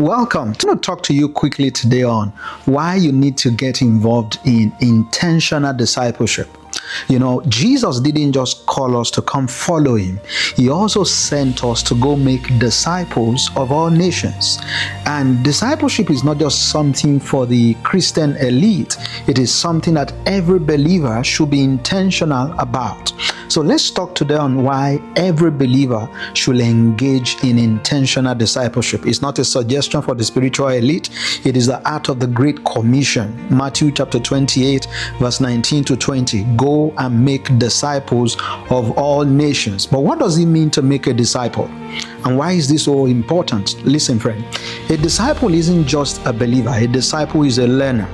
Welcome. I'm going to talk to you quickly today on why you need to get involved in intentional discipleship. You know, Jesus didn't just call us to come follow him. He also sent us to go make disciples of all nations. And discipleship is not just something for the Christian elite. It is something that every believer should be intentional about. So let's talk today on why every believer should engage in intentional discipleship. It's not a suggestion for the spiritual elite. It is the art of the Great Commission. Matthew chapter 28, verse 19 to 20. Go and make disciples of all nations. But what does it mean to make a disciple? And why is this so important? Listen, friend. A disciple isn't just a believer. A disciple is a learner,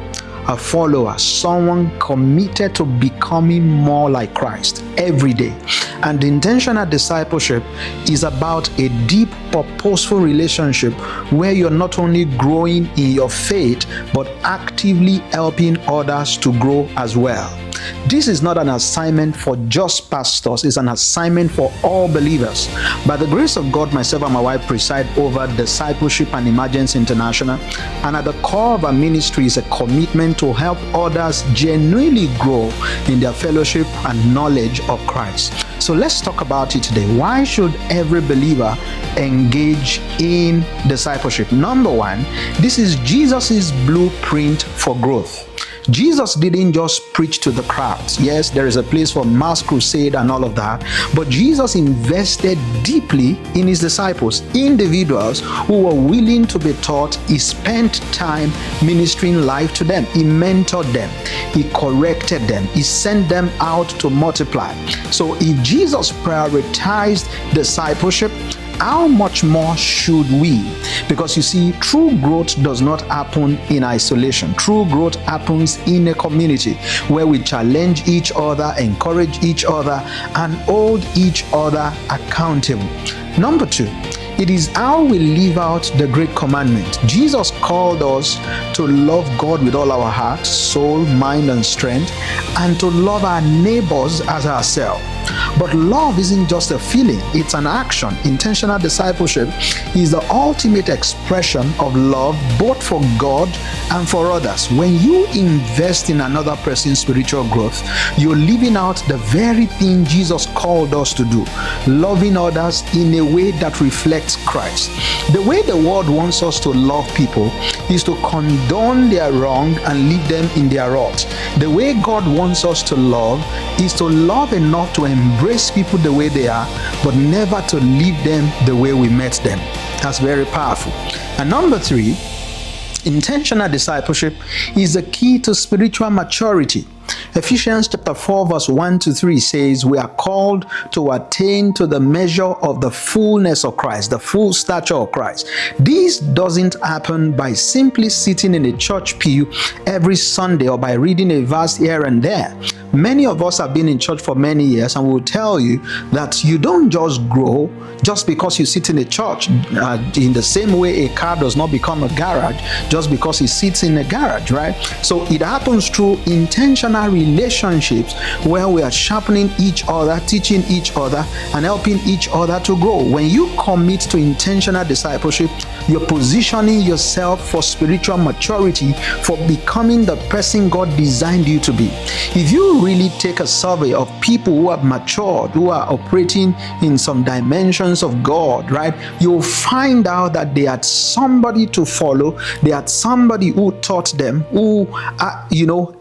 a follower, someone committed to becoming more like Christ every day. And intentional discipleship is about a deep, purposeful relationship where you're not only growing in your faith, but actively helping others to grow as well. This is not an assignment for just pastors, it's an assignment for all believers. By the grace of God, myself and my wife preside over Discipleship and Emergence International, and at the core of our ministry is a commitment to help others genuinely grow in their fellowship and knowledge of Christ. So let's talk about it today. Why should every believer engage in discipleship? Number one, this is Jesus's blueprint for growth. Jesus didn't just preach to the crowds. Yes, there is a place for mass crusade and all of that, but Jesus invested deeply in his disciples, individuals who were willing to be taught. He spent time ministering life to them. He mentored them. He corrected them. He sent them out to multiply. So if Jesus prioritized discipleship, how much more should we? Because you see, true growth does not happen in isolation. True growth happens in a community where we challenge each other, encourage each other, and hold each other accountable. Number two, it is how we live out the great commandment. Jesus called us to love God with all our heart, soul, mind, and strength, and to love our neighbors as ourselves. But love isn't just a feeling, it's an action. Intentional discipleship is the ultimate expression of love, both for God and for others. When you invest in another person's spiritual growth, you're living out the very thing Jesus called us to do, loving others in a way that reflects Christ. The way the world wants us to love people is to condone their wrong and leave them in their rot. The way God wants us to love is to love enough to embrace people the way they are, but never to leave them the way we met them. That's very powerful. And number three, intentional discipleship is the key to spiritual maturity. Ephesians chapter 4 verse 1 to 3 says we are called to attain to the measure of the fullness of Christ, the full stature of Christ. This doesn't happen by simply sitting in a church pew every Sunday or by reading a verse here and there. Many of us have been in church for many years and will tell you that you don't just grow just because you sit in a church. In the same way a car does not become a garage just because it sits in a garage, right? So it happens through intentional relationships where we are sharpening each other, teaching each other, and helping each other to grow. When you commit to intentional discipleship, you're positioning yourself for spiritual maturity, for becoming the person God designed you to be. If you really take a survey of people who have matured, who are operating in some dimensions of God, right, you'll find out that they had somebody to follow. They had somebody who taught them, who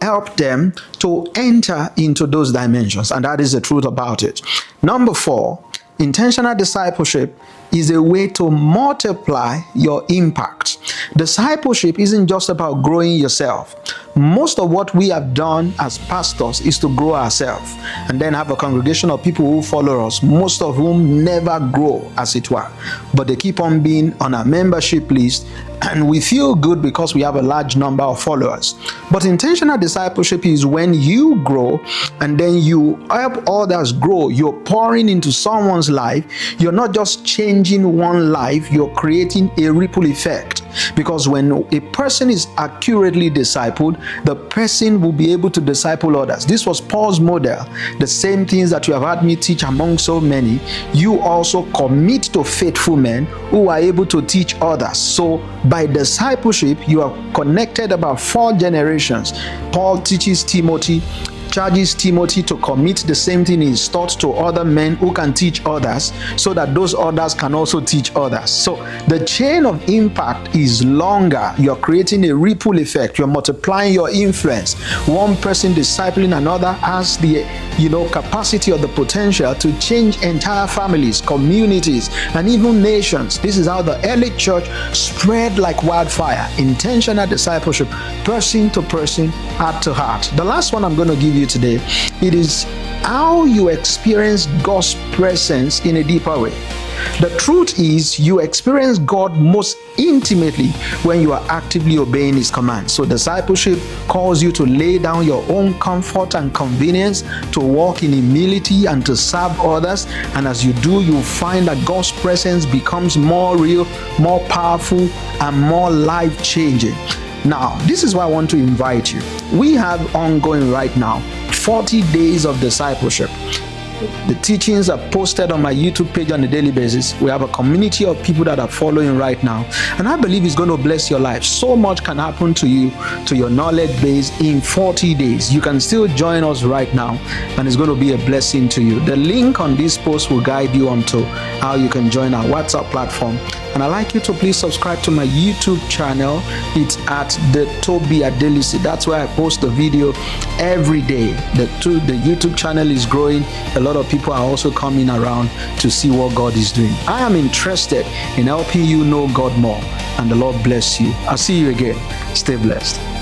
helped them to enter into those dimensions. And that is the truth about it. Number four, intentional discipleship is a way to multiply your impact. Discipleship isn't just about growing yourself. Most of what we have done as pastors is to grow ourselves and then have a congregation of people who follow us, most of whom never grow, as it were, but they keep on being on our membership list, and we feel good because we have a large number of followers. But intentional discipleship is when you grow and then you help others grow. You're pouring into someone's life. You're not just changing one life, you're creating a ripple effect. Because when a person is accurately discipled, the person will be able to disciple others. This was Paul's model. The same things that you have had me teach among so many, you also commit to faithful men who are able to teach others. So by discipleship, you are connected about 4 generations. Paul teaches Timothy, charges Timothy to commit the same thing he's taught to other men who can teach others, so that those others can also teach others. So the chain of impact is longer. You're creating a ripple effect. You're multiplying your influence. One person discipling another has the capacity or the potential to change entire families, communities, and even nations. This is how the early church spread like wildfire. Intentional discipleship, person to person, heart to heart. The last one I'm going to give you today, it is how you experience God's presence in a deeper way. The truth is, you experience God most intimately when you are actively obeying His commands. So discipleship calls you to lay down your own comfort and convenience, to walk in humility and to serve others. And as you do, you find that God's presence becomes more real, more powerful, and more life-changing. Now, this is why I want to invite you. We have ongoing right now 40 days of discipleship. The teachings are posted on my YouTube page on a daily basis. We have a community of people that are following right now, and I believe it's going to bless your life. So much can happen to you, to your knowledge base, in 40 days. You can still join us right now, and it's going to be a blessing to you. The link on this post will guide you onto how you can join our WhatsApp platform. And I'd like you to please subscribe to my YouTube channel. It's at the Toby Adelisi. That's where I post the video every day. The YouTube channel is growing. A lot of people are also coming around to see what God is doing. I am interested in helping you know God more, and the Lord bless you. I'll see you again. Stay blessed.